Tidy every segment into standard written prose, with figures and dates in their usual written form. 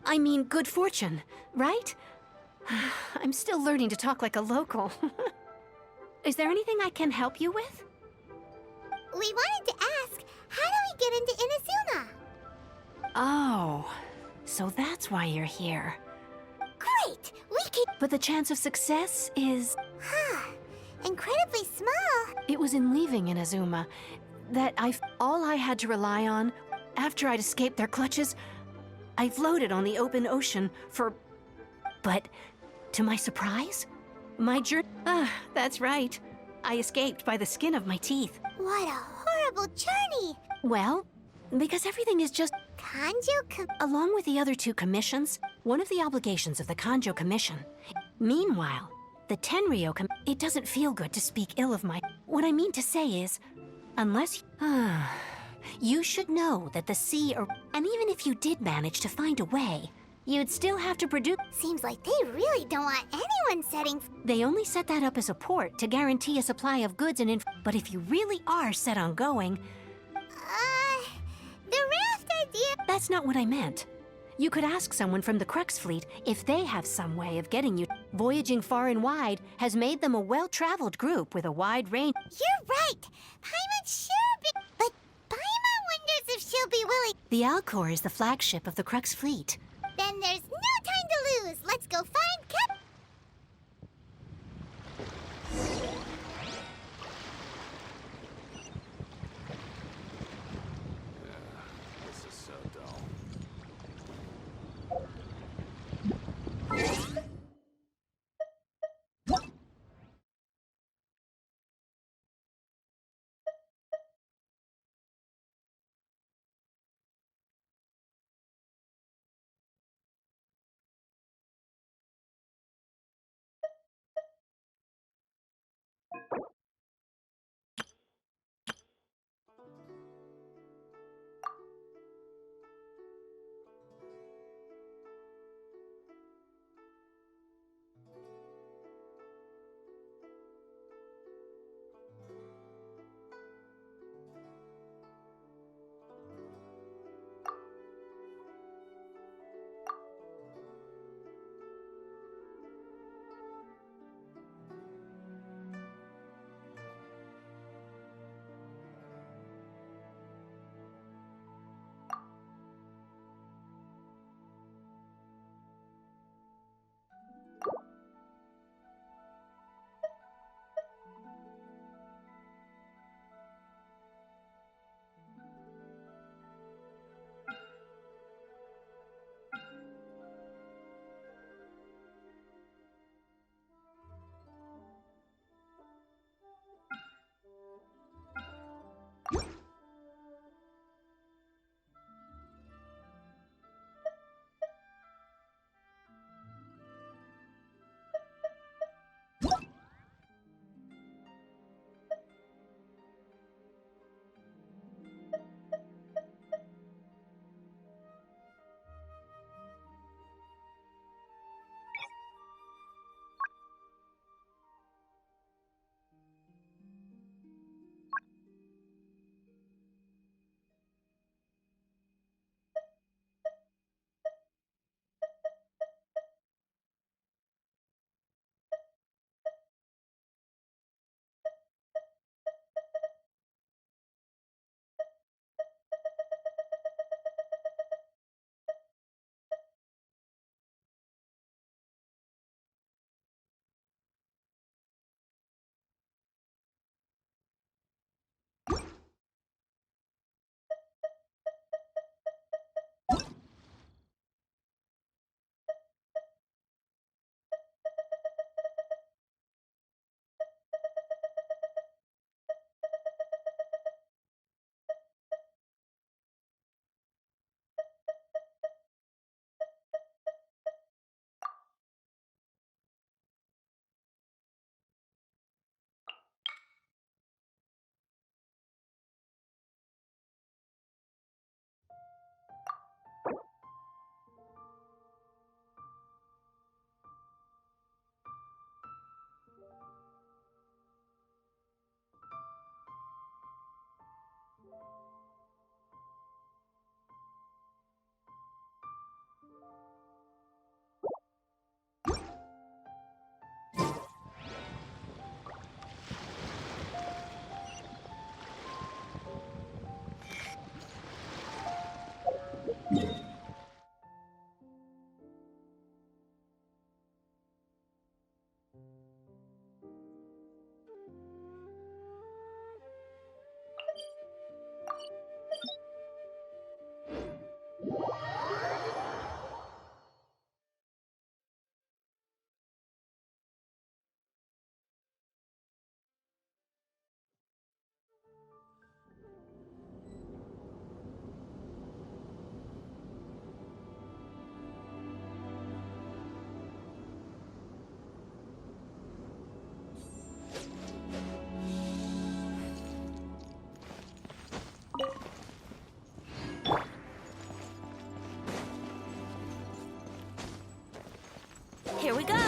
I mean good fortune, right? I'm still learning to talk like a local. Is there anything I can help you with? We wanted to ask, how do we get into Inazuma? Oh, so that's why you're here. Great! We could... But the chance of success is... Incredibly small. It was in leaving Inazuma that all I had to rely on, after I'd escaped their clutches, I floated on the open ocean for... But, to my surprise, my journey... that's right. I escaped by the skin of my teeth. What a horrible journey! Well, because everything is just... Kanjo Along with the other two commissions, one of the obligations of the Kanjo Commission. Meanwhile, the Tenryo it doesn't feel good to speak ill of my... What I mean to say is, unless... you should know that the sea or... And even if you did manage to find a way, you'd still have to produce... Seems like they really don't want anyone setting... They only set that up as a port to guarantee a supply of goods and But if you really are set on going... The raft idea... That's not what I meant. You could ask someone from the Crux fleet if they have some way of getting you... Voyaging far and wide has made them a well-traveled group with a wide range... You're right! Paimon sure be... But Paimon wonders if she'll be willing... The Alcor is the flagship of the Crux fleet. Then there's no time to lose! Let's go find Cap... This is so dull. Here we go!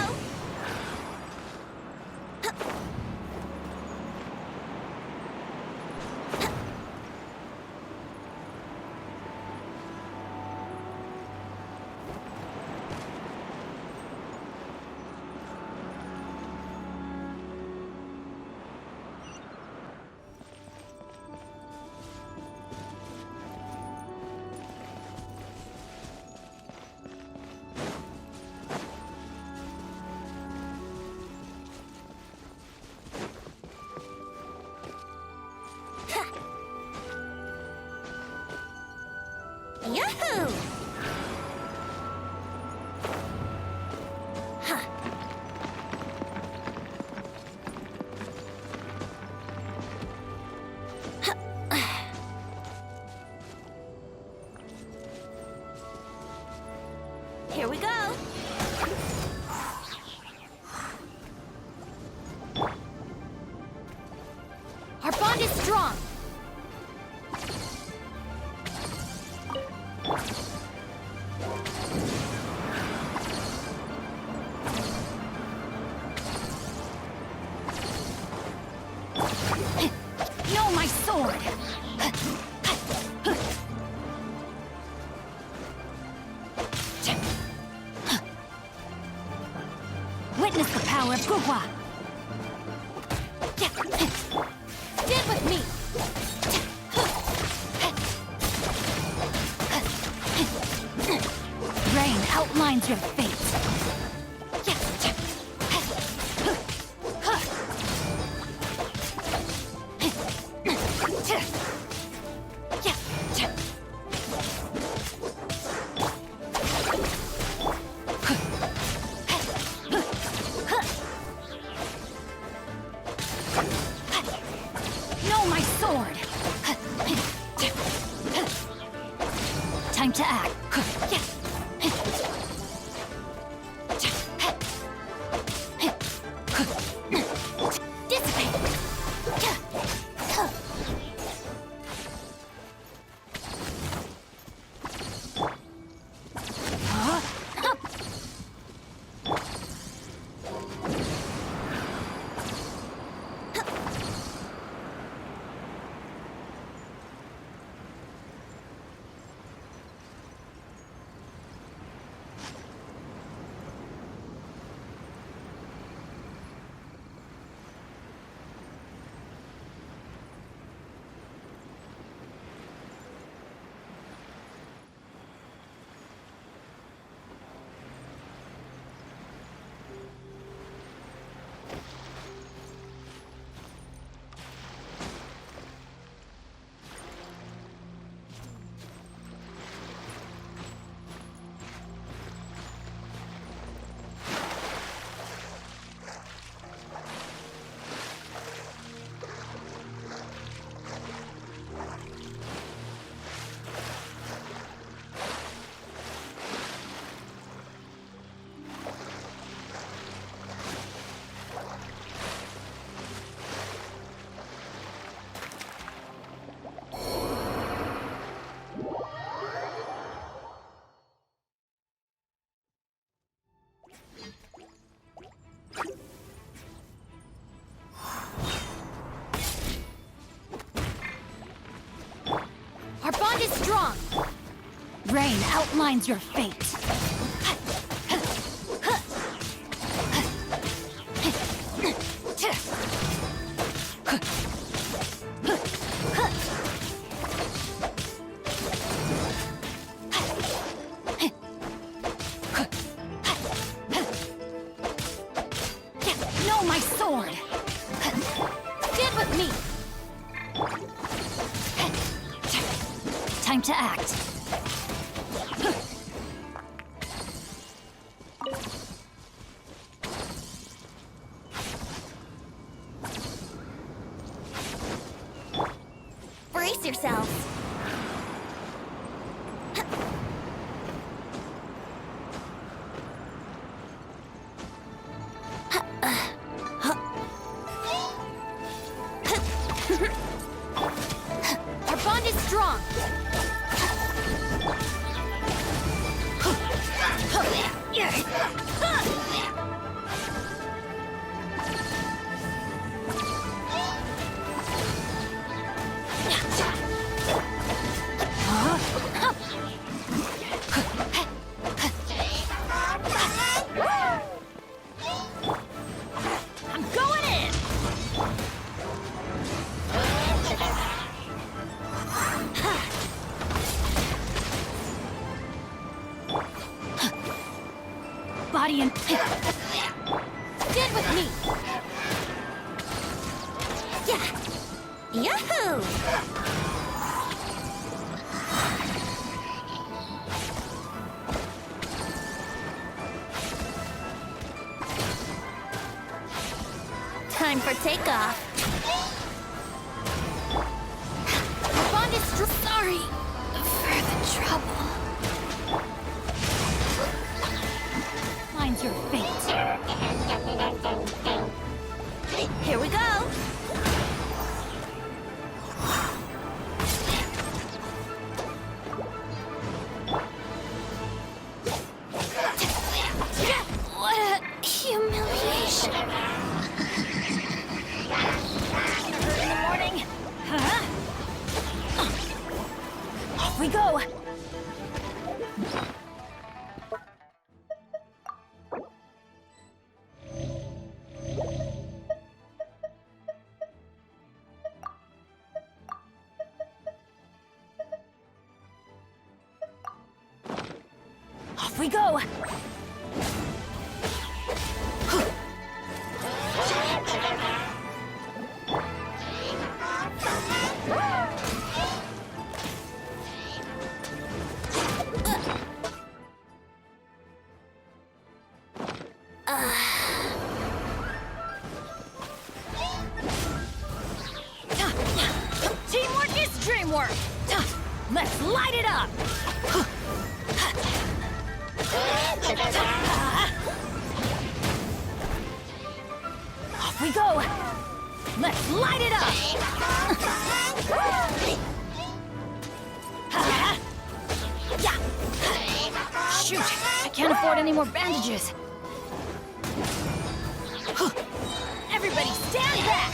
Yahoo! Huh. Here we go! Our bond is strong! No, my sword! Witness the power of Gugwa! Stand with me! Rain outlines your fate! No, my sword! Time to act. Dissipate! Our bond is strong! Rain outlines your fate! No, my sword! Stand with me! Time to act. Brace yourselves. Our bond is strong. I'm going in. Body and stand with me. Yeah. Yahoo! Time for takeoff. Our bond is sorry for the trouble. Mine's your fate. Here we go. What a humiliation. In the morning. Huh? Off we go. Off we go. Teamwork is dreamwork. Let's light it up. Off we go. Let's light it up. Shoot, I can't afford any more bandages. Everybody stand back.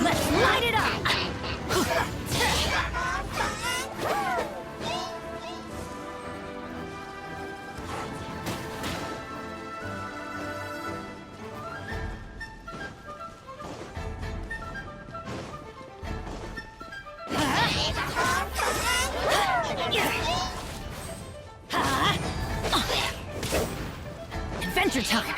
Let's light it up. Adventure time.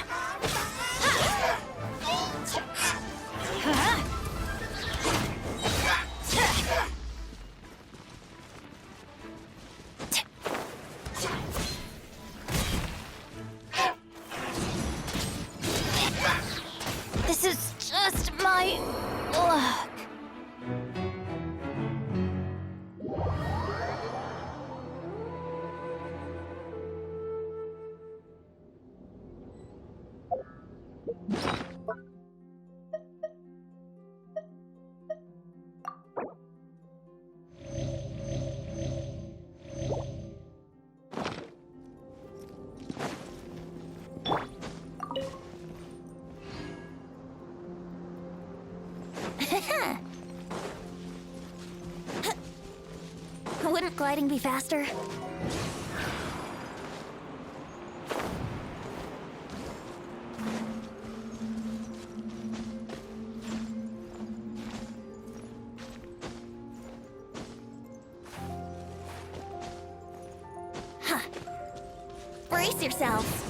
This is just my luck. Wouldn't gliding be faster? Huh. Brace yourselves.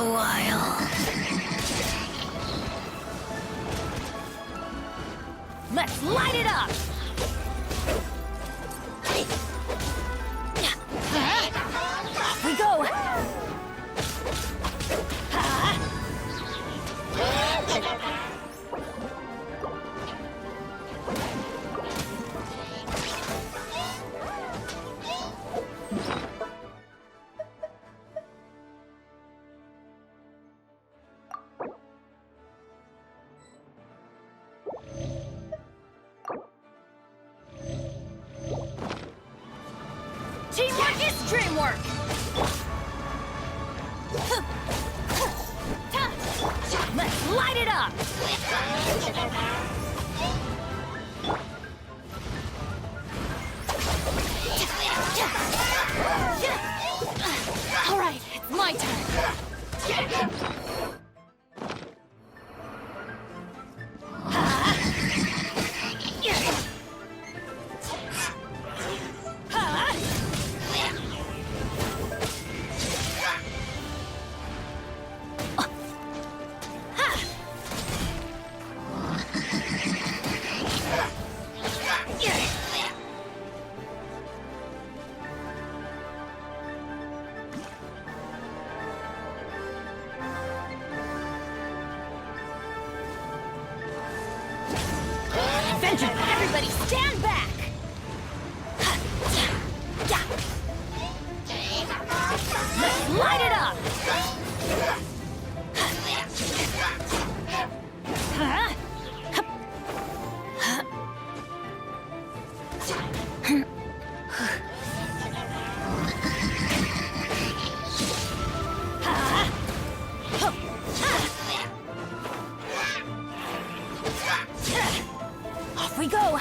a while. Let's light it up! Off we go! Teamwork is dreamwork! Let's light it up! All right, it's my turn. Adventure! Everybody stand back! Let's light it up! Off we go!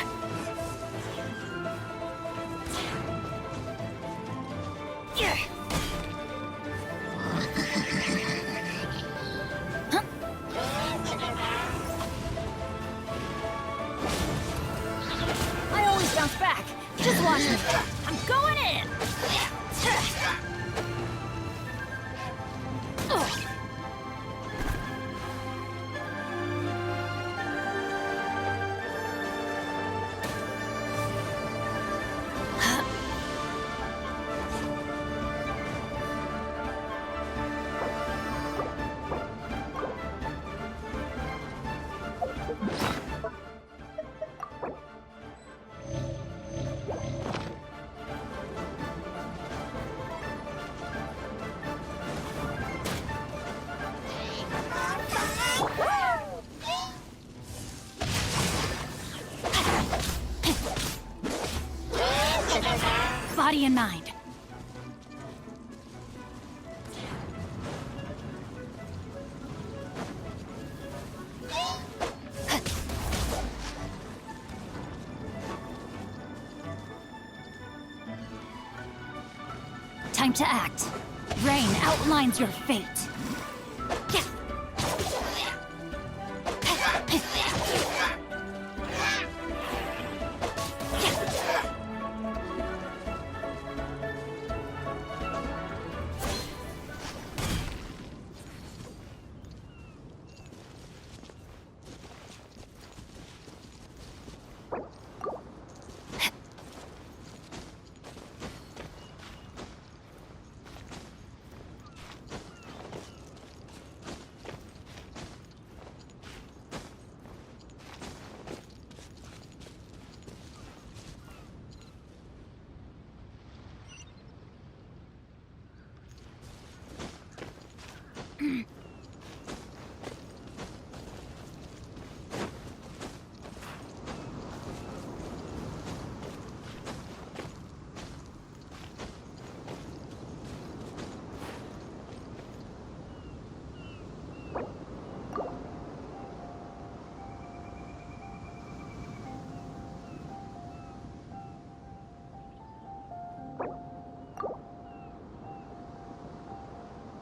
I always bounce back. Just watch me. I'm going in! Ugh. Body and mind. Time to act. Rain outlines your fate.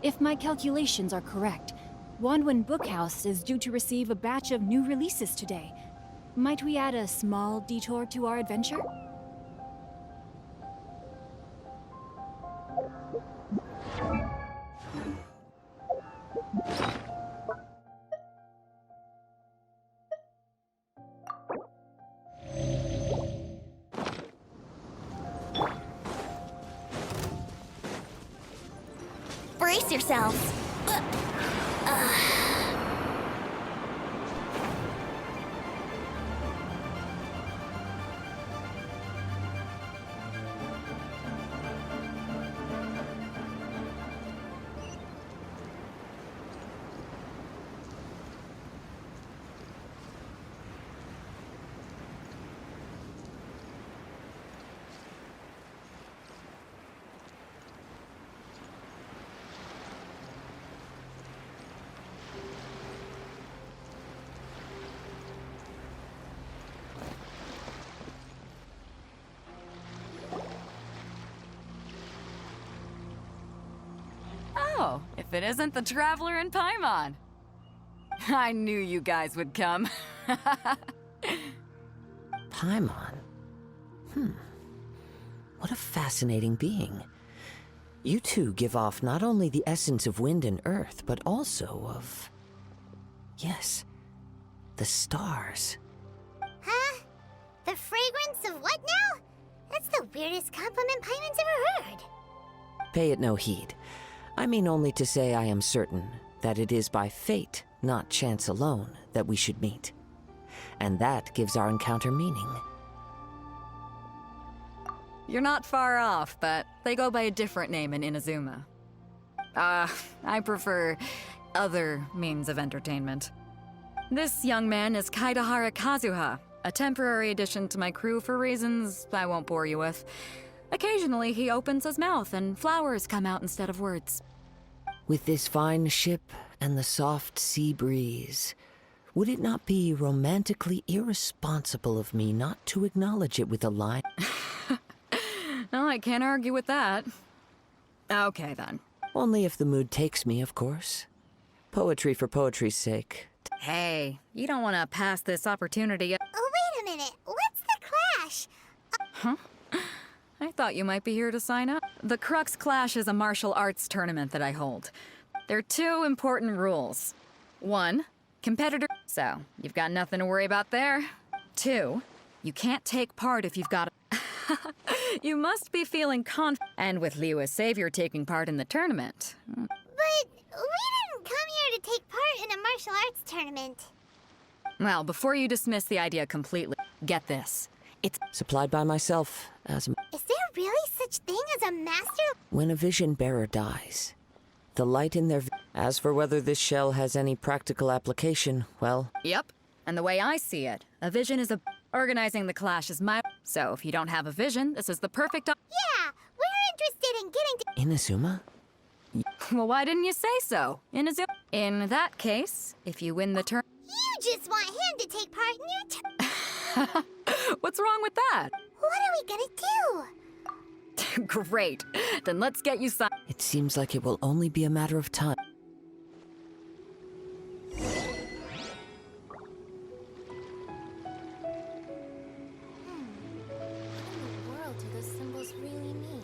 If my calculations are correct, Wanwen Bookhouse is due to receive a batch of new releases today. Might we add a small detour to our adventure? Brace yourselves. Oh, if it isn't the Traveler in Paimon. I knew you guys would come. Paimon? What a fascinating being. You two give off not only the essence of wind and earth, but also of... yes, the stars. Huh? The fragrance of what now? That's the weirdest compliment Paimon's ever heard. Pay it no heed. I mean only to say I am certain that it is by fate, not chance alone, that we should meet. And that gives our encounter meaning. You're not far off, but they go by a different name in Inazuma. I prefer other means of entertainment. This young man is Kaidahara Kazuha, a temporary addition to my crew for reasons I won't bore you with. Occasionally, he opens his mouth and flowers come out instead of words. With this fine ship and the soft sea breeze, would it not be romantically irresponsible of me not to acknowledge it with a line? No, I can't argue with that. Okay, then. Only if the mood takes me, of course. Poetry for poetry's sake. Hey, you don't want to pass this opportunity. Oh, wait a minute. What's the clash? I thought you might be here to sign up. The Crux Clash is a martial arts tournament that I hold. There are two important rules. 1, competitor. So, you've got nothing to worry about there. 2, you can't take part if you've got You must be feeling and with Liu as savior taking part in the tournament. But we didn't come here to take part in a martial arts tournament. Well, before you dismiss the idea completely, get this. It's Supplied by myself, as Is there really such thing as a master? when a vision bearer dies. The light in their... As for whether this shell has any practical application, well... Yep. And the way I see it, a vision is a... Organizing the clash is my... So if you don't have a vision, this is the perfect... Yeah, we're interested in getting to... Inazuma? Well, why didn't you say so? In that case, if you win the turn... You just want him to take part in your What's wrong with that? What are we gonna do? Great. Then let's get you signed. It seems like it will only be a matter of time. What in the world do those symbols really mean?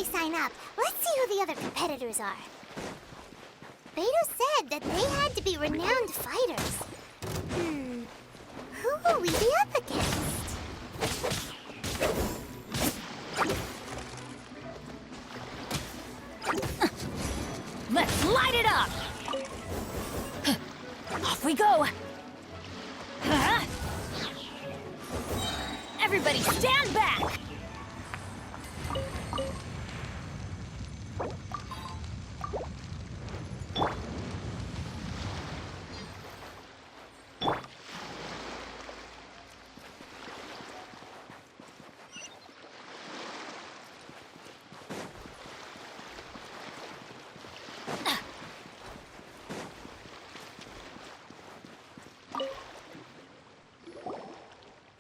sign up, let's see who the other competitors are. Beto said that they had to be renowned fighters. Who will we be up against? Let's light it up! Off we go! Everybody stand back!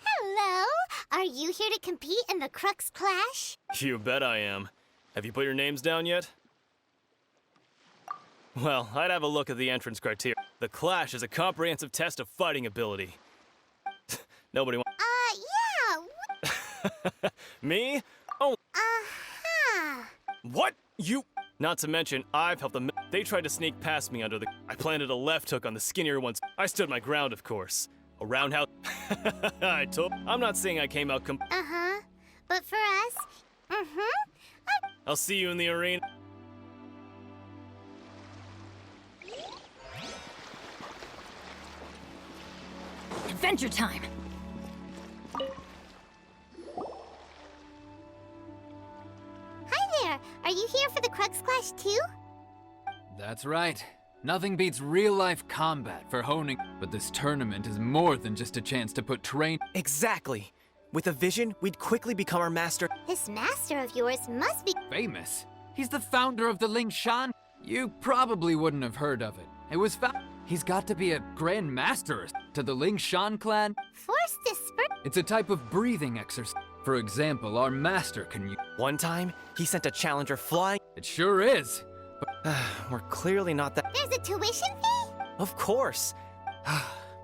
Hello? Are you here to compete in the Crux Clash? You bet I am. Have you put your names down yet? Well, I'd have a look at the entrance criteria. The Clash is a comprehensive test of fighting ability. Nobody wants. Yeah. Me? Oh, Uh-huh. what? You? Not to mention, I've helped them. They tried to sneak past me under the. I planted a left hook on the skinnier ones. I stood my ground, of course. A roundhouse. I told. I'm not saying I came out. Uh-huh. But for us, I'll see you in the arena. Adventure time! Hi there. Are you here for the Crux Clash too? That's right. Nothing beats real-life combat for honing, but this tournament is more than just a chance to put train. Exactly. With a vision, we'd quickly become our master. This master of yours must be Famous. He's the founder of the Ling Shan. You probably wouldn't have heard of it. It was He's got to be a grand master to the Ling Shan clan. forced to spurt. It's a type of breathing exercise. For example, our master can use. One time, he sent a challenger flying. It sure is. We're clearly not that. There's a tuition fee? Of course.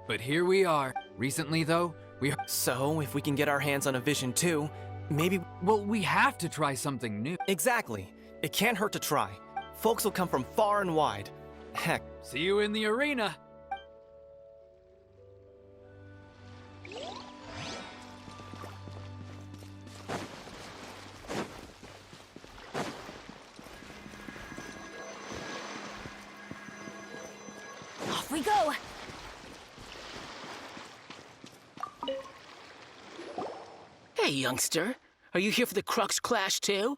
But here we are. Recently, though, So, if we can get our hands on a vision too, maybe. well, we have to try something new. Exactly. It can't hurt to try. Folks will come from far and wide. Heck, See you in the arena. Off we go! Hey, youngster. Are you here for the Crux Clash too?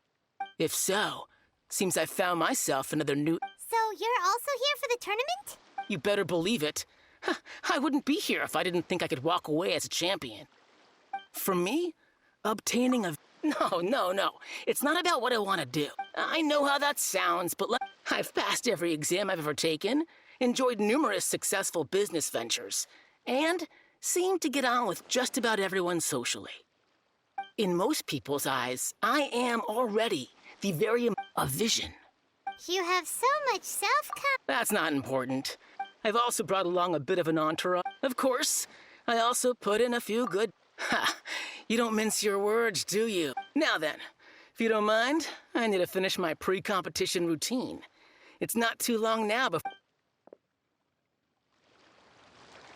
If so, seems I found myself another new. So you're also here for the tournament? You better believe it. Huh, I wouldn't be here if I didn't think I could walk away as a champion. For me, obtaining a. No. It's not about what I want to do. I know how that sounds, but I've passed every exam I've ever taken, enjoyed numerous successful business ventures, and seem to get on with just about everyone socially. In most people's eyes, I am already the very a vision. You have so much self-confidence. That's not important. I've also brought along a bit of an entourage. Of course, I also put in a few good. Ha! You don't mince your words, do you? Now then, if you don't mind, I need to finish my pre-competition routine. It's not too long now before.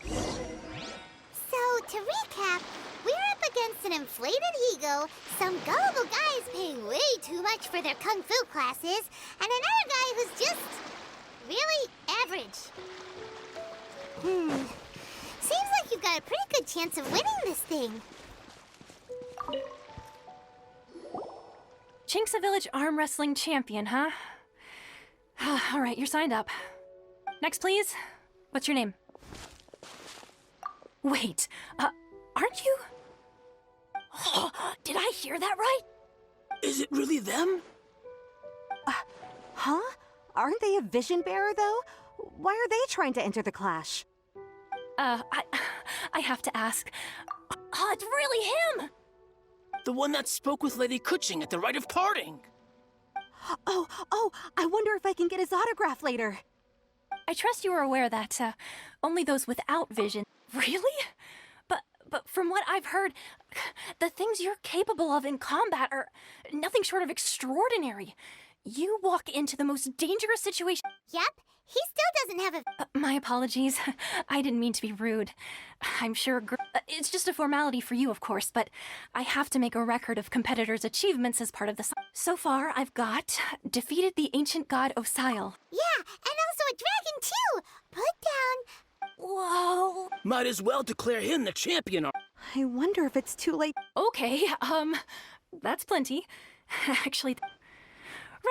So, to recap, we're up against an inflated ego, some gullible guys paying way too much for their kung fu classes, and another guy who's just really average. Seems like you've got a pretty good chance of winning this thing. Chinksa Village arm wrestling champion, huh? All right, you're signed up. Next, please. What's your name? Wait, aren't you? Oh, did I hear that right? Is it really them? Huh? Aren't they a vision bearer, though? Why are they trying to enter the clash? I have to ask. Oh, it's really him! The one that spoke with Lady Kuching at the rite of parting. Oh, I wonder if I can get his autograph later. I trust you are aware that, only those without vision... Really? but from what I've heard, the things you're capable of in combat are nothing short of extraordinary. You walk into the most dangerous situation. Yep, he still doesn't have a... My apologies. I didn't mean to be rude. I'm sure it's just a formality for you, of course, but I have to make a record of competitors' achievements as part of the... So far, I've got defeated the ancient god Osile. Yeah, and also a dragon too! Put down... Whoa. Might as well declare him the champion. I wonder if it's too late. Okay, that's plenty. Actually...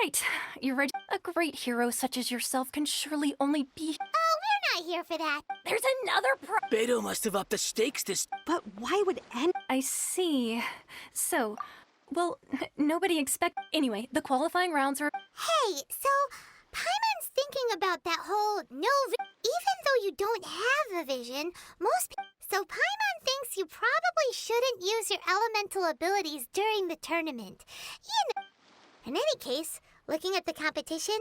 Right, you're right. A great hero such as yourself can surely only be... Oh, we're not here for that. There's another Beto must have upped the stakes this... But why would any... I see. So, well, nobody Anyway, the qualifying rounds are... Hey, so... Paimon's thinking about that whole even though you don't have a vision, most people... So Paimon thinks you probably shouldn't use your elemental abilities during the tournament. You know... In any case, looking at the competition,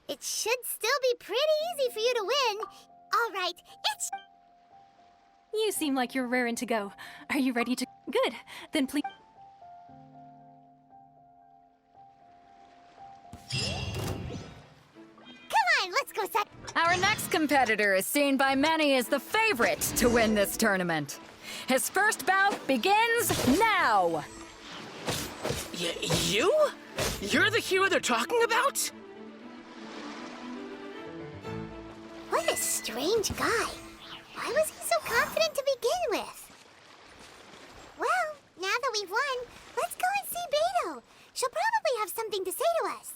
it should still be pretty easy for you to win. All right, it's... You seem like you're raring to go. Are you ready to... Good. Then please... Come on, let's go set... Our next competitor is seen by many as the favorite to win this tournament. His first bout begins now! You? You're the hero they're talking about? What a strange guy. Why was he so confident to begin with? Well, now that we've won, let's go and see Beto. She'll probably have something to say to us.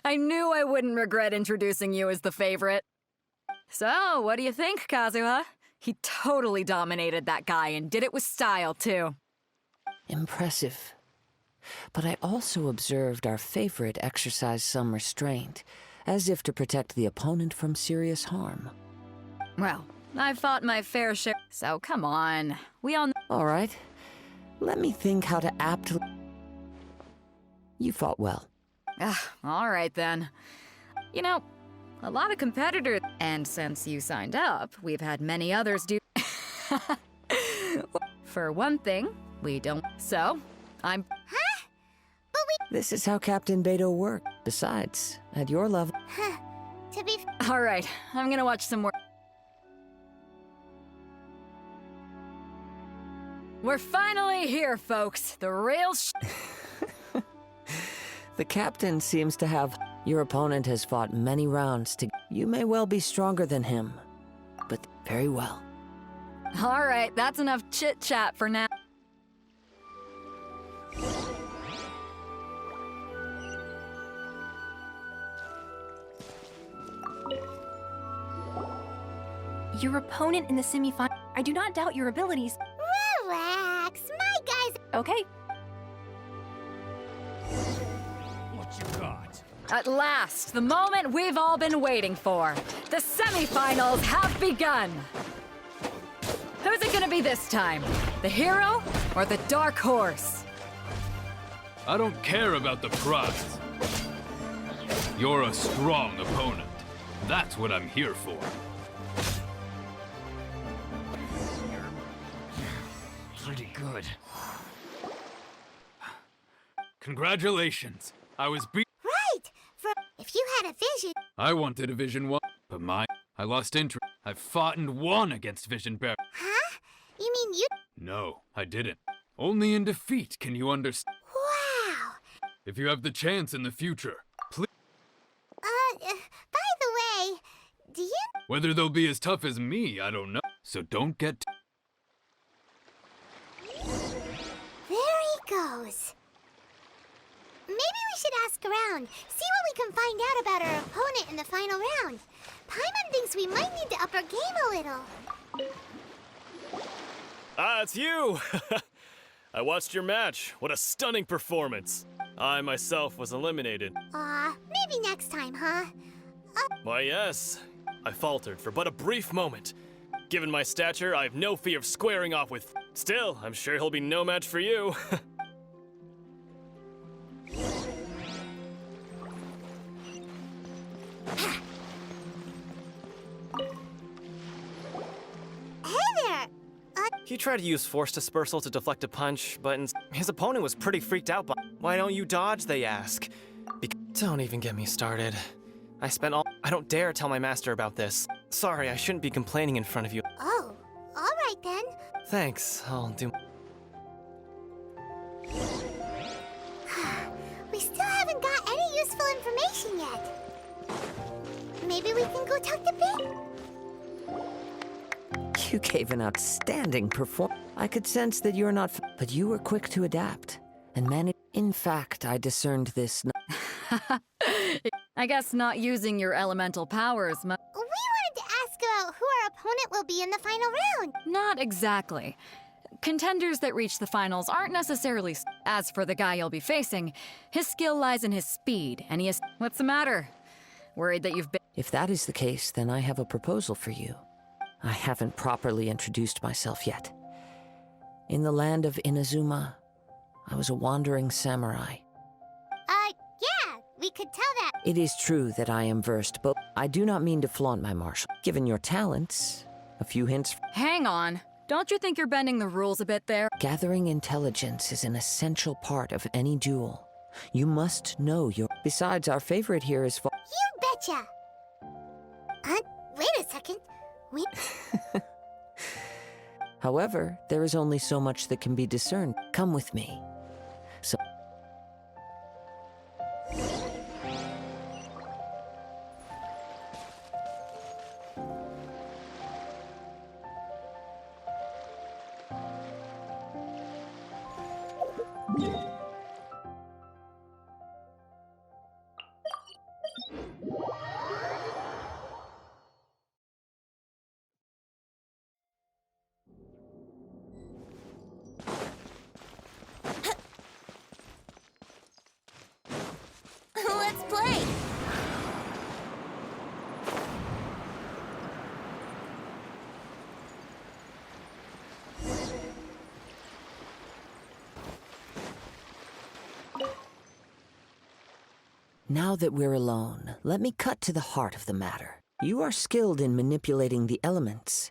I knew I wouldn't regret introducing you as the favorite. So, what do you think, Kazuha? He totally dominated that guy and did it with style, too. Impressive. But I also observed our favorite exercise some restraint, as if to protect the opponent from serious harm. Well, I've fought my fair share, so come on. We all know. All right. Let me think how to aptly... You fought well. All right then. You know, a lot of competitors, and since you signed up, we've had many others do. For one thing, we don't. So, I'm. Huh? But we... This is how Captain Beto worked. Besides, at your level... To be... All right, I'm gonna watch some more. We're finally here, folks. The real The captain seems to have... Your opponent has fought many rounds to... You may well be stronger than him, but very well. All right, that's enough chit-chat for now. Your opponent in the semifinal... I do not doubt your abilities. Relax, my guys... Okay. At last, the moment we've all been waiting for. The semifinals have begun. Who's it gonna be this time? The hero or the dark horse? I don't care about the prize. You're a strong opponent. That's what I'm here for. Pretty good. Congratulations. I was beat. Right! If you had a vision... I wanted a Vision 1, but I lost interest. I fought and won against Vision Bear. Huh? You mean you... No, I didn't. Only in defeat can you understand. Wow! If you have the chance in the future, please. By the way, do you... Whether they'll be as tough as me, I don't know. So don't get... There he goes. Maybe we should ask around, see what we can find out about our opponent in the final round. Paimon thinks we might need to up our game a little. Ah, it's you! I watched your match. What a stunning performance. I myself was eliminated. Maybe next time, huh? Why, yes. I faltered for but a brief moment. Given my stature, I have no fear of squaring off with. Still, I'm sure he'll be no match for you. Hey there! He tried to use force dispersal to deflect a punch, but his opponent was pretty freaked out by. Why don't you dodge, they ask. Don't even get me started. I don't dare tell my master about this. Sorry, I shouldn't be complaining in front of you. Oh, alright then. Thanks, I'll do. We still haven't got any useful information yet. Maybe we can go talk to Ben? You gave an outstanding performance. I could sense that you're not, but you were quick to adapt and manage. In fact, I discerned this. I guess not using your elemental powers We wanted to ask about who our opponent will be in the final round. Not exactly. Contenders that reach the finals aren't necessarily. As for the guy you'll be facing, his skill lies in his speed, and he is. What's the matter? Worried that you've been. If that is the case, then I have a proposal for you. I haven't properly introduced myself yet. In the land of Inazuma, I was a wandering samurai. Yeah, we could tell that. It is true that I am versed, but I do not mean to flaunt my martial. Given your talents, a few hints. Hang on. Don't you think you're bending the rules a bit there? Gathering intelligence is an essential part of any duel. You must know your. Besides, our favorite here is. You betcha! Wait a second. However, there is only so much that can be discerned. Come with me. So. Let's play! Now that we're alone, let me cut to the heart of the matter. You are skilled in manipulating the elements,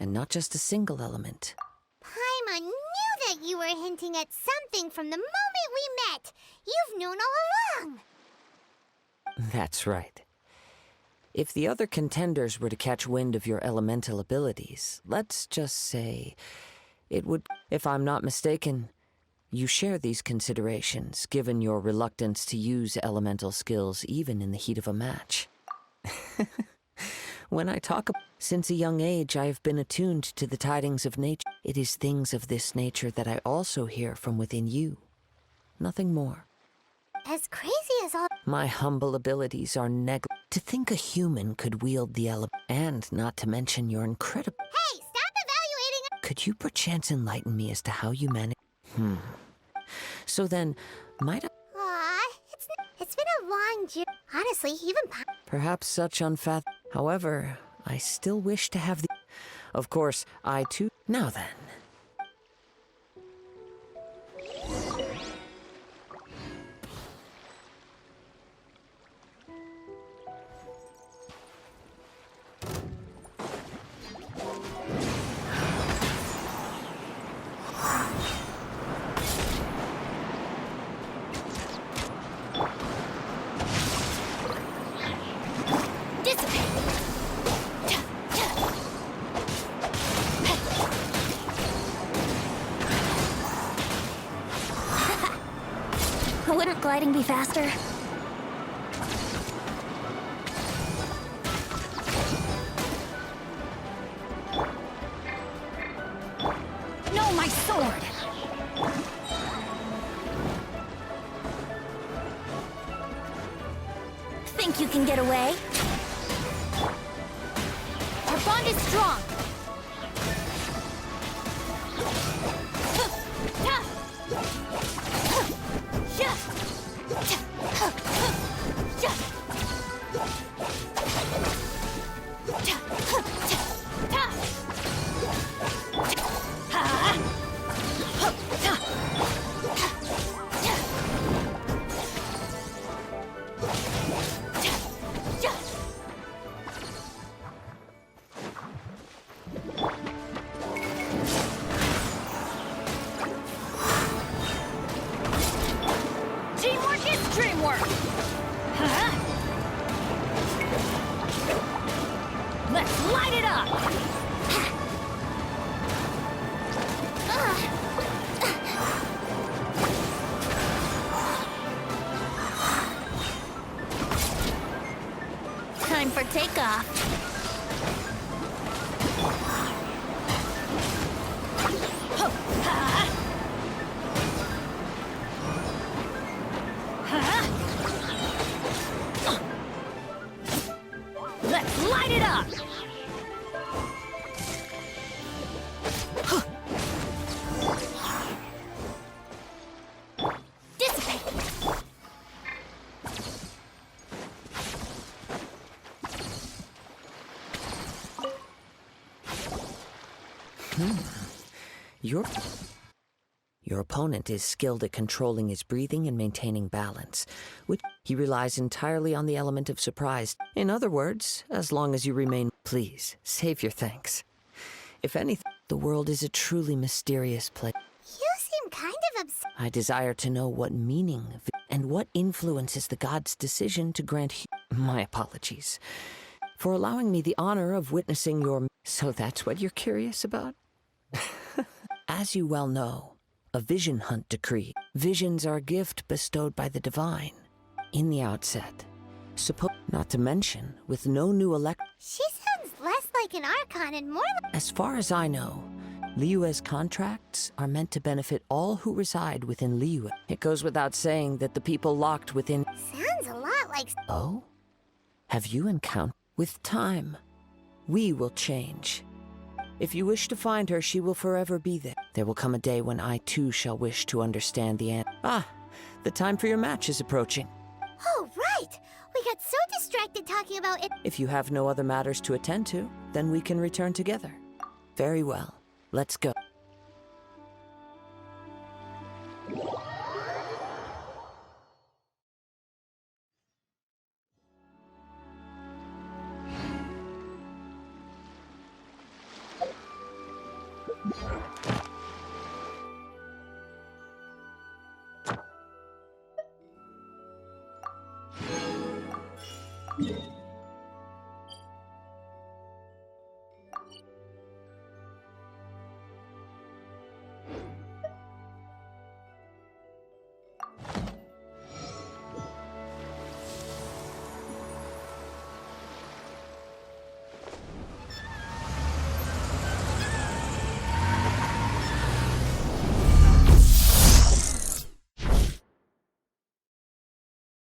and not just a single element. Paimon knew that you were hinting at something from the moment we met. You've known all along. That's right. If the other contenders were to catch wind of your elemental abilities, let's just say it would. If I'm not mistaken, you share these considerations, given your reluctance to use elemental skills even in the heat of a match. When I talk about, since a young age, I have been attuned to the tidings of nature. It is things of this nature that I also hear from within you. Nothing more. As crazy as all. My humble abilities are To think a human could wield the element, and not to mention your incredible. Hey, stop evaluating. Could you perchance enlighten me as to how you manage? So then, might I? Aw, it's been a long journey. Honestly, even Perhaps such However, I still wish to have the. Of course, I too. Now then. Wouldn't gliding be faster? No, my sword! Think you can get away? Our bond is strong! work! Let's light it up! Time for takeoff. Let's light it up! Dissipate! Your opponent is skilled at controlling his breathing and maintaining balance, which he relies entirely on the element of surprise. In other words, as long as you remain, please, save your thanks. If anything, the world is a truly mysterious place. You seem kind of upset. I desire to know what meaning and what influences the god's decision to grant my apologies for allowing me the honor of witnessing your... So that's what you're curious about? As you well know, a vision hunt decree. Visions are a gift bestowed by the divine. In the outset, not to mention, with no new She sounds less like an Archon and more like... As far as I know, Liyue's contracts are meant to benefit all who reside within Liyue. It goes without saying that the people locked within... Sounds a lot like... Oh? Have you encountered... With time, we will change. If you wish to find her, she will forever be there. There will come a day when I too shall wish to understand the end. Ah, the time for your match is approaching. Oh, right! We got so distracted talking about it. If you have no other matters to attend to, then we can return together. Very well. Let's go.